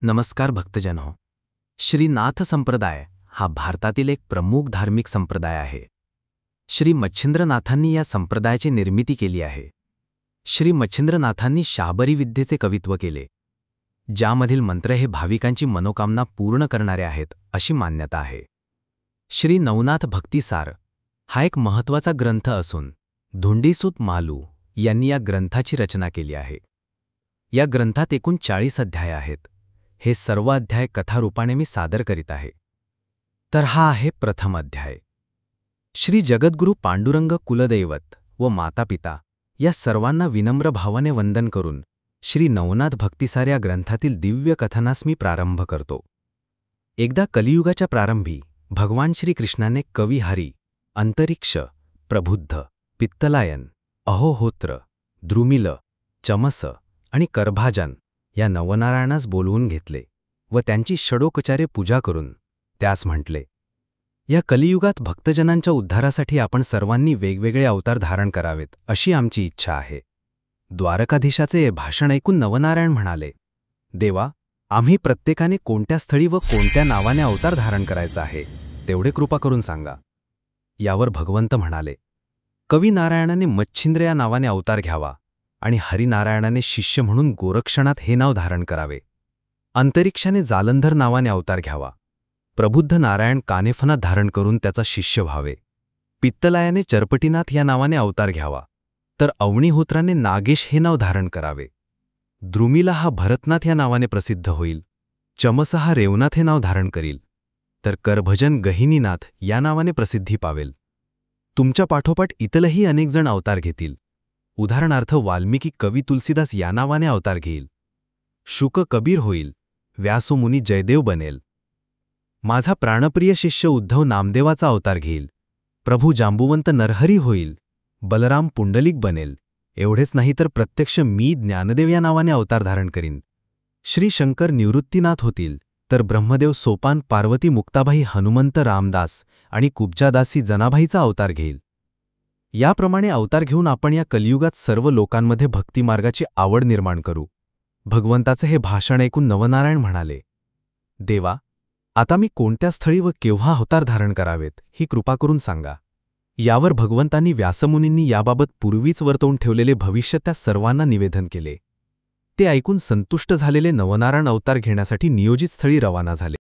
नमस्कार भक्तजनो. श्री नाथ संप्रदाय हा भारतातील एक प्रमुख धार्मिक संप्रदाय आहे. श्री मच्छिंद्रनाथांनी या संप्रदायाची निर्मिती केली आहे. श्री मच्छिंद्रनाथांनी शाबरी विद्येचे कवित्व केले, ज्यामधील मंत्र हे भाविकांची मनोकामना पूर्ण करणारे आहेत अशी मान्यता आहे. श्री नवनाथ भक्तिसार हा एक महत्त्वाचा ग्रंथ असून धुंडीसूत मालू यांनी या ग्रंथाची रचना केली आहे. या ग्रंथात एकूण 40 अध्याय आहेत. हे सर्व अध्याय कथारूपाने मी सादर करीत आहे. तर हा आहे प्रथम अध्याय. श्री जगद्गुरु पांडुरंग कुलदैवत व मातापिता या सर्वांना विनम्र भावाने वंदन करून श्री नवनाथ भक्तिसार या ग्रंथातील दिव्य कथनास मी प्रारंभ करतो. एकदा कलियुगाच्या प्रारंभी भगवान श्रीकृष्णाने कवी हरी, अंतरिक्ष, प्रबुद्ध, पित्तलायन, अहोहोत्र, द्रुमिल, चमस आणि करभाजन या नवनारायणास बोलवून घेतले व त्यांची षडोपचारे पूजा करून त्यास म्हटले, या कलियुगात भक्तजनांच्या उद्धारासाठी आपण सर्वांनी वेगवेगळे अवतार धारण करावेत अशी आमची इच्छा आहे. द्वारकाधीशाचे हे भाषण ऐकून नवनारायण म्हणाले, देवा, आम्ही प्रत्येकाने कोणत्या स्थळी व कोणत्या नावाने अवतार धारण करायचा आहे तेवढे कृपा करून सांगा. यावर भगवंत म्हणाले, कवी नारायणाने मच्छिंद्र या नावाने अवतार घ्यावा आणि हरिनारायणाने शिष्य म्हणून गोरक्षणात हे नाव धारण करावे. अंतरिक्षाने जालंधर नावाने अवतार घ्यावा. प्रबुद्ध नारायण कानेफनात धारण करून त्याचा शिष्य व्हावे. पित्तलायाने चरपटीनाथ या नावाने अवतार घ्यावा, तर अवणीहोत्राने नागेश हे नाव धारण करावे. द्रुमिला हा भरतनाथ या नावाने प्रसिद्ध होईल. चमस हा रेवनाथ हे नाव धारण करील, तर करभजन गहिनीनाथ या नावाने प्रसिद्धी पावेल. तुमच्या पाठोपाठ इतरही अनेक जण अवतार घेतील. उदाहरणार्थ वाल्मिकी कवी तुलसीदास या नावाने अवतार घेईल. शुक कबीर होईल. व्यासमुनी जयदेव बनेल. माझा प्राणप्रिय शिष्य उद्धव नामदेवाचा अवतार घेईल. प्रभू जांबुवंत नरहरी होईल. बलराम पुंडलिक बनेल. एवढेच नाही तर प्रत्यक्ष मी ज्ञानदेव या नावाने अवतार धारण करीन. श्री शंकर निवृत्तीनाथ होतील, तर ब्रह्मदेव सोपान पार्वती मुक्ताबाई हनुमंत रामदास आणि कुब्जादासी जनाबाईचा अवतार घेईल. याप्रमाणे अवतार घेऊन आपण या कलियुगात सर्व लोकांमध्ये भक्तिमार्गाची आवड निर्माण करू. भगवंताचे हे भाषण ऐकून नवनारायण म्हणाले, देवा, आता मी कोणत्या स्थळी व केव्हा अवतार धारण करावेत ही कृपा करून सांगा. यावर भगवंतांनी व्यासमुनींनी याबाबत पूर्वीच वर्तवून ठेवलेले भविष्य त्या सर्वांना निवेदन केले. ते ऐकून संतुष्ट झालेले नवनारायण अवतार घेण्यासाठी नियोजित स्थळी रवाना झाले.